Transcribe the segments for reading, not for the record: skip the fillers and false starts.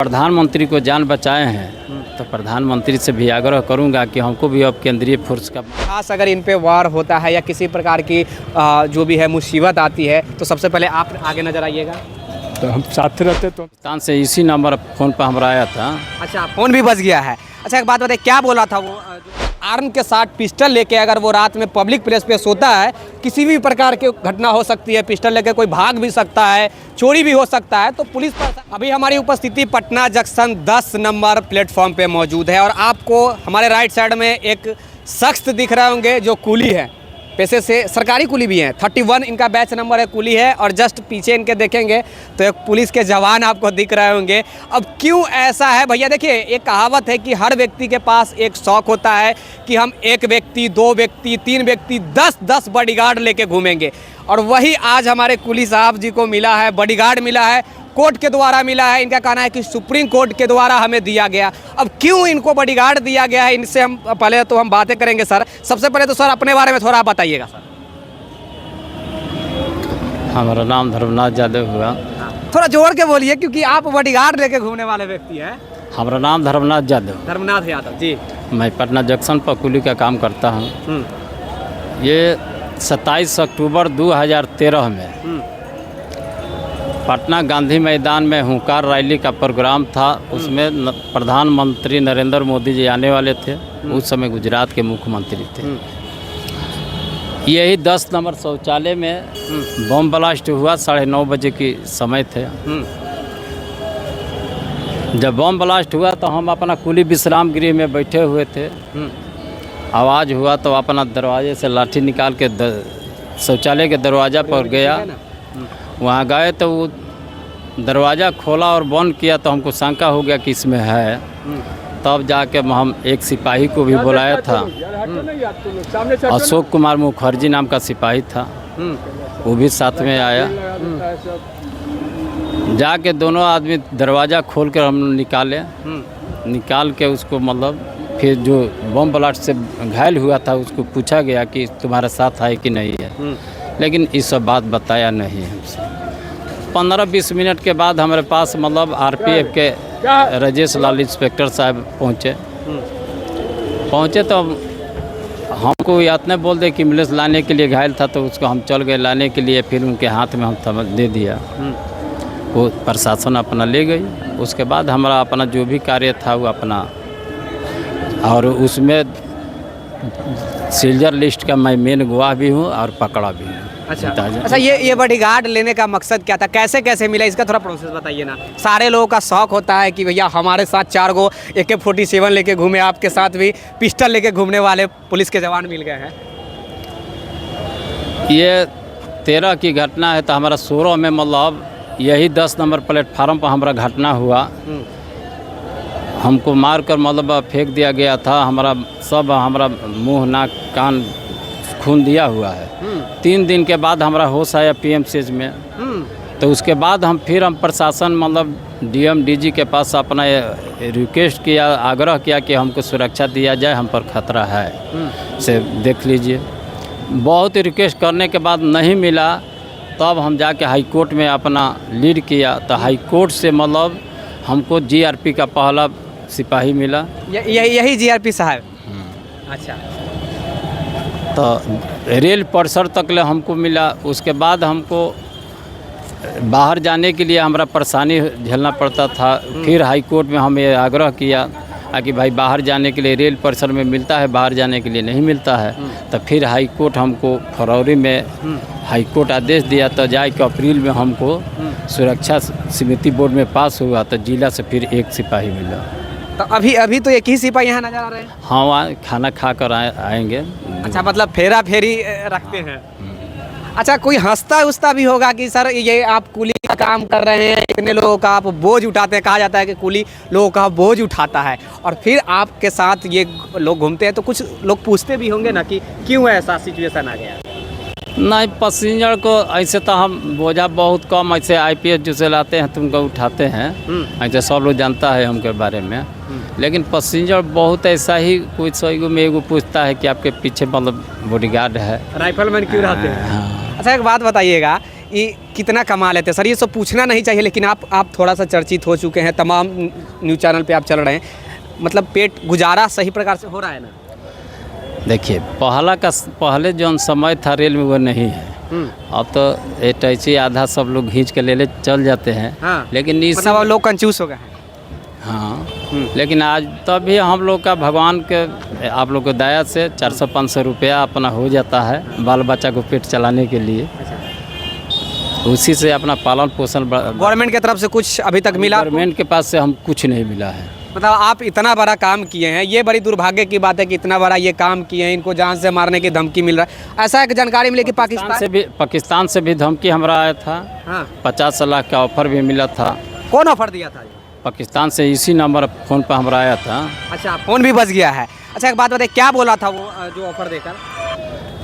प्रधानमंत्री को जान बचाए हैं तो प्रधानमंत्री से भी आग्रह करूंगा कि हमको भी अब केंद्रीय फोर्स का खास अगर इन पे वार होता है या किसी प्रकार की जो भी है मुसीबत आती है तो सबसे पहले आप आगे नजर आइएगा। तो हम साथ रहते तो पाकिस्तान से इसी नंबर फ़ोन पर हमारा आया था। अच्छा, फोन भी बच गया है। अच्छा, एक बात बताइए, क्या बोला था वो? आर्म के साथ पिस्टल लेके अगर वो रात में पब्लिक प्लेस पे सोता है, किसी भी प्रकार की घटना हो सकती है, पिस्टल लेके कोई भाग भी सकता है, चोरी भी हो सकता है, तो पुलिस पर अभी हमारी उपस्थिति पटना जंक्शन 10 नंबर प्लेटफॉर्म पे मौजूद है और आपको हमारे राइट साइड में एक शख्स दिख रहे होंगे जो कुली है, पैसे से सरकारी कुली भी हैं। 31 इनका बैच नंबर है, कुली है, और जस्ट पीछे इनके देखेंगे तो एक पुलिस के जवान आपको दिख रहे होंगे। अब क्यों ऐसा है भैया? देखिए, एक कहावत है कि हर व्यक्ति के पास एक शौक होता है कि हम एक व्यक्ति, 2 व्यक्ति, 3 व्यक्ति, 10 बॉडीगार्ड लेके घूमेंगे, और वही आज हमारे कुली साहब जी को मिला है, बॉडीगार्ड मिला है, कोर्ट के द्वारा मिला है। इनका कहना है कि सुप्रीम कोर्ट के द्वारा हमें दिया गया। अब क्यों इनको बॉडीगार्ड दिया गया है, इनसे हम पहले तो हम बातें करेंगे। सर, सबसे पहले तो सर अपने बारे में थोड़ा बताइएगा। सर, हमारा नाम धर्मनाथ यादव हुआ। थोड़ा जोर के बोलिए क्योंकि आप बॉडीगार्ड लेके घूमने वाले व्यक्ति हैं। हमारा नाम धर्मनाथ यादव। धर्मनाथ यादव जी। मैं पटना जंक्शन पर कुली का काम करता हूँ। ये 27 अक्टूबर 2013 में पटना गांधी मैदान में हुंकार रैली का प्रोग्राम था। उसमें प्रधानमंत्री नरेंद्र मोदी जी आने वाले थे। उस समय गुजरात के मुख्यमंत्री थे। यही 10 नंबर शौचालय में बम ब्लास्ट हुआ। 9:30 बजे की समय थे। जब बम ब्लास्ट हुआ तो हम अपना कुली विश्राम गृह में बैठे हुए थे। आवाज़ हुआ तो अपना दरवाजे से लाठी निकाल के शौचालय के दरवाज़ा पर गया। वहाँ गए तो वो दरवाज़ा खोला और बंद किया तो हमको शंका हो गया कि इसमें है। तब जाके हम एक सिपाही को भी बुलाया था। अशोक कुमार मुखर्जी नाम का सिपाही था, वो भी साथ में आया। जाके दोनों आदमी दरवाज़ा खोल कर हम निकाल के उसको मतलब फिर जो बम ब्लास्ट से घायल हुआ था उसको पूछा गया कि तुम्हारे साथ है कि नहीं है, लेकिन ये सब बात बताया नहीं हमसे। 15-20 मिनट के बाद हमारे पास मतलब आरपीएफ के राजेश लाल इंस्पेक्टर साहब पहुँचे तो हमको इतने बोल दे कि एम्बुलेंस लाने के लिए घायल था, तो उसको हम चल गए लाने के लिए। फिर उनके हाथ में हम दे दिया, वो प्रशासन अपना ले गई। उसके बाद हमारा अपना जो भी कार्य था वो अपना, और उसमें सीजर लिस्ट का मैं मेन गवाह भी हूँ और पकड़ा भी हूँ। अच्छा, ये बॉडीगार्ड लेने का मकसद क्या था, कैसे कैसे मिला, इसका थोड़ा प्रोसेस बताइए ना। सारे लोगों का शौक होता है कि भैया हमारे साथ 4 गो AK-47 लेके घूमे, आपके साथ भी पिस्टल लेके घूमने वाले पुलिस के जवान मिल गए हैं। ये 13 की घटना है तो हमारा 16 में मतलब यही 10 नंबर प्लेटफार्म पर हमारा घटना हुआ। हमको मार कर मतलब फेंक दिया गया था। हमारा मुंह, नाक, कान खून दिया हुआ है। 3 दिन के बाद हमारा होश आया PMCH में। तो उसके बाद हम प्रशासन मतलब DM DG के पास अपना रिक्वेस्ट किया, आग्रह किया कि हमको सुरक्षा दिया जाए, हम पर खतरा है, से देख लीजिए। बहुत रिक्वेस्ट करने के बाद नहीं मिला, तब हम जाके हाई कोर्ट में अपना लीड किया। तो हाई कोर्ट से मतलब हमको GRP का पहला सिपाही मिला। यही GRP साहब। अच्छा, तो रेल परिसर तक ले हमको मिला। उसके बाद हमको बाहर जाने के लिए हमारा परेशानी झेलना पड़ता था। फिर हाई कोर्ट में हम ये आग्रह किया कि भाई बाहर जाने के लिए रेल परिसर में मिलता है, बाहर जाने के लिए नहीं मिलता है। तो फिर हाई कोर्ट हमको फरवरी में हाई कोर्ट आदेश दिया, तो जाके अप्रैल में हमको सुरक्षा समिति बोर्ड में पास हुआ, तो जिला से फिर एक सिपाही मिला। तो अभी तो एक ही सिपाही यहाँ नजर आ रहे हैं। हाँ, वहाँ खाना खा कर आएंगे। अच्छा, मतलब फेरा फेरी रखते हैं। अच्छा, कोई हंसता उस्ता भी होगा कि सर ये आप कुली का काम कर रहे हैं, इतने लोगों का आप बोझ उठाते हैं। कहा जाता है कि कुली लोगों का बोझ उठाता है और फिर आपके साथ ये लोग घूमते हैं, तो कुछ लोग पूछते भी होंगे ना कि क्यों ऐसा सिचुएशन आ गया। नहीं, पैसेंजर को ऐसे तो हम बोझा बहुत कम ऐसे IPS जो से लाते हैं तुमको उठाते हैं, ऐसे सब लोग जानता है हमके बारे में। लेकिन पैसेंजर बहुत ऐसा ही कोई 100 में एगो पूछता है कि आपके पीछे मतलब बॉडीगार्ड है, राइफलमैन क्यों रहते हैं। अच्छा, एक बात बताइएगा, ये कितना कमा लेते हैं सर? ये सब पूछना नहीं चाहिए, लेकिन आप थोड़ा सा चर्चित हो चुके हैं, तमाम न्यूज़ चैनल पे आप चल रहे हैं, मतलब पेट गुजारा सही प्रकार से हो रहा है ना? देखिए पहले जो समय था रेल में वो नहीं है। अब तो टैक्सी आधा सब लोग खींच के ले चल जाते हैं। हाँ। लेकिन इस मतलब अब लोग कंफ्यूज हो गए हैं। हाँ, लेकिन आज तभी हम लोग का भगवान के आप लोग को दया से 400-500 रुपया अपना हो जाता है बाल बच्चा को पेट चलाने के लिए। उसी से अपना पालन पोषण गवर्नमेंट की तरफ से कुछ अभी तक मिला? गवर्नमेंट के पास से हम कुछ नहीं मिला है। मतलब आप इतना बड़ा काम किए हैं, ये बड़ी दुर्भाग्य की बात है कि इतना बड़ा ये काम किए हैं, इनको जान से मारने की धमकी मिल रहा है। ऐसा एक जानकारी मिली कि पाकिस्तान से भी धमकी हमरा आया था। हाँ। 50 लाख का ऑफर भी मिला था। कौन ऑफर दिया था? पाकिस्तान से इसी नंबर फ़ोन पर हमरा आया था। अच्छा, फ़ोन भी बच गया है। अच्छा, एक बात बताइए, क्या बोला था वो जो ऑफर देकर?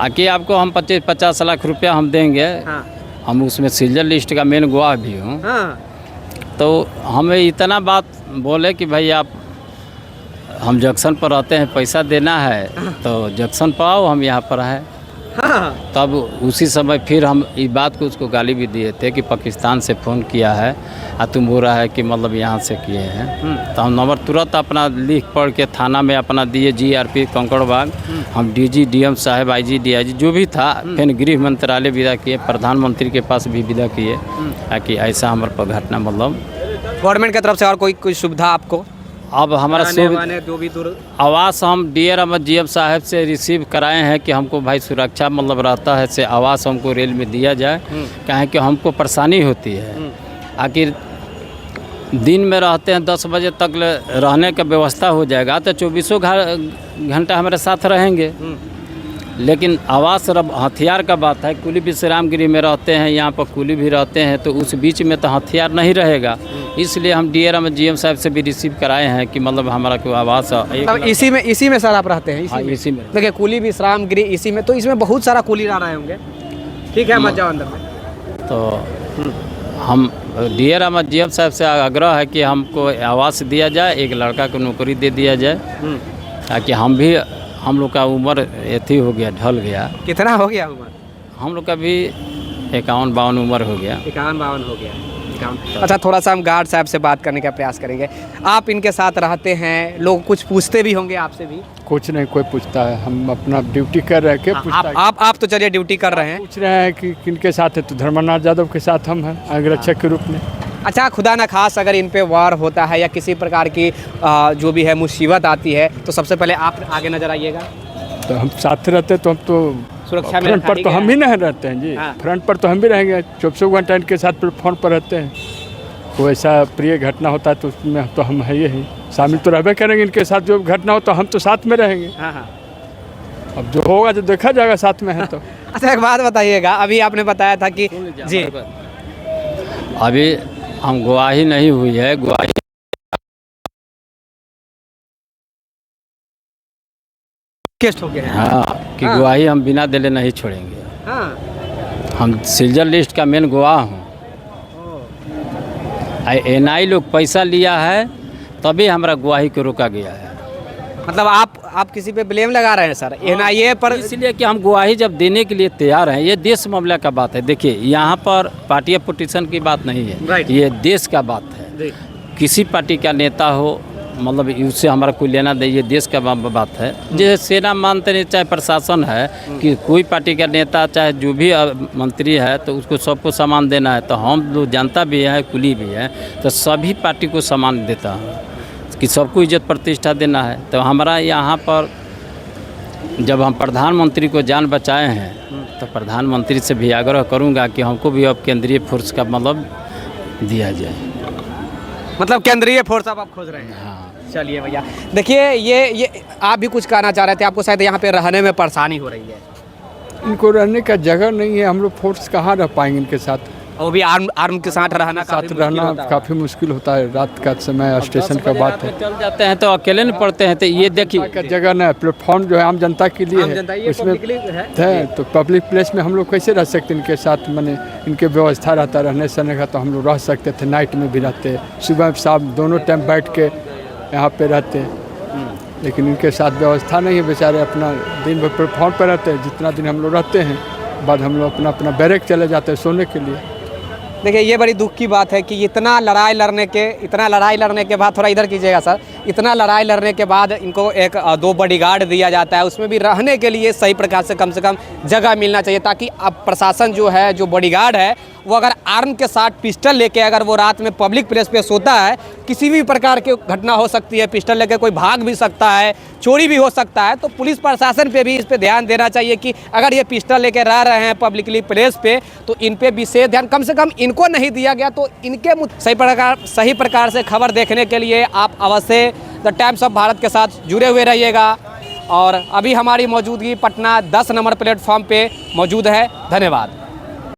आके आपको हम 50 लाख रुपया हम देंगे। हाँ। हम उसमें सीजर लिस्ट का मेन गवाह भी हूँ। हाँ। तो हमें इतना बात बोले कि भाई आप हम जंक्शन पर रहते हैं, पैसा देना है तो जंक्शन पर आओ, हम यहाँ पर हैं। हाँ। तब उसी समय फिर हम इस बात को उसको गाली भी दिए थे कि पाकिस्तान से फ़ोन किया है और तुम बोल रहा है कि मतलब यहाँ से किए हैं। तो हम नंबर तुरंत अपना लिख पढ़ के थाना में अपना दिए, GRP कंकड़बाग, हम DG DM साहब, IG DIG जो भी था, फिर गृह मंत्रालय विदा किए, प्रधानमंत्री के पास भी विदा किए ताकि ऐसा हमारे पर घटना मतलब। गवर्नमेंट की तरफ से और कोई सुविधा आपको? अब हमारा जो भी आवास हम DR अहमद GM साहब से रिसीव कराए हैं कि हमको भाई सुरक्षा मतलब रहता है से आवास हमको रेल में दिया जाए। कहें कि हमको परेशानी होती है, आखिर दिन में रहते हैं 10 बजे तक रहने का व्यवस्था हो जाएगा तो 24 घंटा हमारे साथ रहेंगे। लेकिन आवास हथियार का बात है, कुली विश्राम गृह में रहते हैं, यहाँ पर कुली भी रहते हैं, तो उस बीच में तो हथियार नहीं रहेगा। इसलिए हम DR अहमद GM साहब से भी रिसीव कराए हैं कि मतलब हमारा कोई आवास इसी में सर आप रहते हैं? हाँ, इसी में। देखिए, कुली विश्राम गृह इसी में, तो इसमें बहुत सारा कुली रह रहे होंगे। ठीक है, मत जाओ अंदर में। तो हम DR अहमद GM साहब से आग्रह है कि हमको आवास दिया जाए, एक लड़का को नौकरी दे दिया जाए ताकि हम लोग का उम्र एथी हो गया, ढल गया। कितना हो गया उम्र? हम लोग का भी 51-52 उम्र हो गया। 51-52 हो गया। अच्छा, थोड़ा सा हम गार्ड साहब से बात करने का प्रयास करेंगे। आप इनके साथ रहते हैं, लोग कुछ पूछते भी होंगे आपसे भी? कुछ नहीं कोई पूछता है, हम अपना ड्यूटी कर रहे हैं। आप तो चलिए ड्यूटी कर रहे हैं। पूछ रहे हैं कि किनके साथ है, तो धर्मनाथ यादव के साथ हम हैं अंगरक्षक के रूप में। अच्छा, खुदा न खास अगर इन पे वार होता है या किसी प्रकार की जो भी है मुसीबत आती है, तो सबसे पहले आप आगे नजर आइएगा। तो हम साथ रहते तो हम तो सुरक्षा में फ्रंट पर तो हम ही नहीं रहते हैं जी। हाँ। फ्रंट पर तो हम भी रहेंगे, 24 घंटा इनके साथ पर फोन पर रहते हैं। कोई ऐसा प्रिय घटना होता है तो उसमें तो हम है ही शामिल तो रहबे करेंगे। इनके साथ जो घटना हो तो हम तो साथ में रहेंगे। हाँ हाँ। अब जो होगा जो देखा जाएगा साथ में है तो। अच्छा, एक बात बताइएगा, अभी आपने बताया था कि जी अभी हम गवाही नहीं हुई है, गवाही केस हो गया है। हाँ, कि गवाही हम बिना दिले नहीं छोड़ेंगे। हाँ। हम सीजर लिस्ट का मेन गवाह हूँ। NI लोग पैसा लिया है तभी हमारा गवाही को रोका गया है। मतलब आप किसी पे ब्लेम लगा रहे हैं सर NIA पर? इसलिए कि हम गवाही जब देने के लिए तैयार हैं, ये देश मामला का बात है। देखिए, यहाँ पर पार्टी पोटीशन की बात नहीं है, ये देश का बात है। किसी पार्टी का नेता हो मतलब उससे हमारा कोई लेना दे, ये देश का बात है। जैसे सेना मानते नहीं, चाहे प्रशासन है कि कोई पार्टी का नेता चाहे जो भी मंत्री है तो उसको सबको सामान देना है। तो हम लोग जनता भी है, कुली भी है, तो सभी पार्टी को सामान देता है कि सबको इज्जत प्रतिष्ठा देना है। तो हमारा यहाँ पर जब हम प्रधानमंत्री को जान बचाए हैं तो प्रधानमंत्री से भी आग्रह करूँगा कि हमको भी अब केंद्रीय फोर्स का मतलब दिया जाए। मतलब केंद्रीय फोर्स आप खोज रहे हैं? हाँ। चलिए भैया, देखिए ये आप भी कुछ कहना चाह रहे थे, आपको शायद यहाँ पे रहने में परेशानी हो रही है। इनको रहने का जगह नहीं है, हम लोग फोर्स कहाँ रह पाएंगे इनके साथ। और भी आर्म के साथ रहना काफ़ी मुश्किल होता है। रात का समय स्टेशन का बात है, चल जाते हैं तो अकेले नहीं पड़ते हैं। तो ये देखिए जगह न प्लेटफॉर्म जो है आम जनता के लिए है, उसमें है तो पब्लिक प्लेस में हम लोग कैसे रह सकते इनके साथ। मैंने इनके व्यवस्था रहता रहने सहने का तो हम लोग रह सकते थे, नाइट में भी रहते, सुबह शाम दोनों टाइम बैठ के यहाँ पे रहते। लेकिन इनके साथ व्यवस्था नहीं है, बेचारे अपना दिन भर प्लेटफॉर्म पर रहते हैं। जितना दिन हम लोग रहते हैं बाद हम लोग अपना अपना बैरक चले जाते हैं सोने के लिए। देखिए ये बड़ी दुख की बात है कि इतना लड़ाई लड़ने के बाद, थोड़ा इधर कीजिएगा सर, इतना लड़ाई लड़ने के बाद इनको एक 2 बॉडीगार्ड दिया जाता है, उसमें भी रहने के लिए सही प्रकार से कम जगह मिलना चाहिए, ताकि अब प्रशासन जो है, जो बॉडीगार्ड है, वो अगर आर्म के साथ पिस्टल लेके अगर वो रात में पब्लिक प्लेस पे सोता है, किसी भी प्रकार की घटना हो सकती है, पिस्टल लेके कोई भाग भी सकता है, चोरी भी हो सकता है। तो पुलिस प्रशासन पे भी इस पे ध्यान देना चाहिए कि अगर ये पिस्टल लेके रह रहे हैं पब्लिकली प्लेस पे, तो इन पे विशेष ध्यान कम से कम इनको नहीं दिया गया। तो इनके सही प्रकार से खबर देखने के लिए आप अवश्य द टाइम्स ऑफ भारत के साथ जुड़े हुए रहिएगा। और अभी हमारी मौजूदगी पटना 10 नंबर प्लेटफॉर्म पे मौजूद है। धन्यवाद।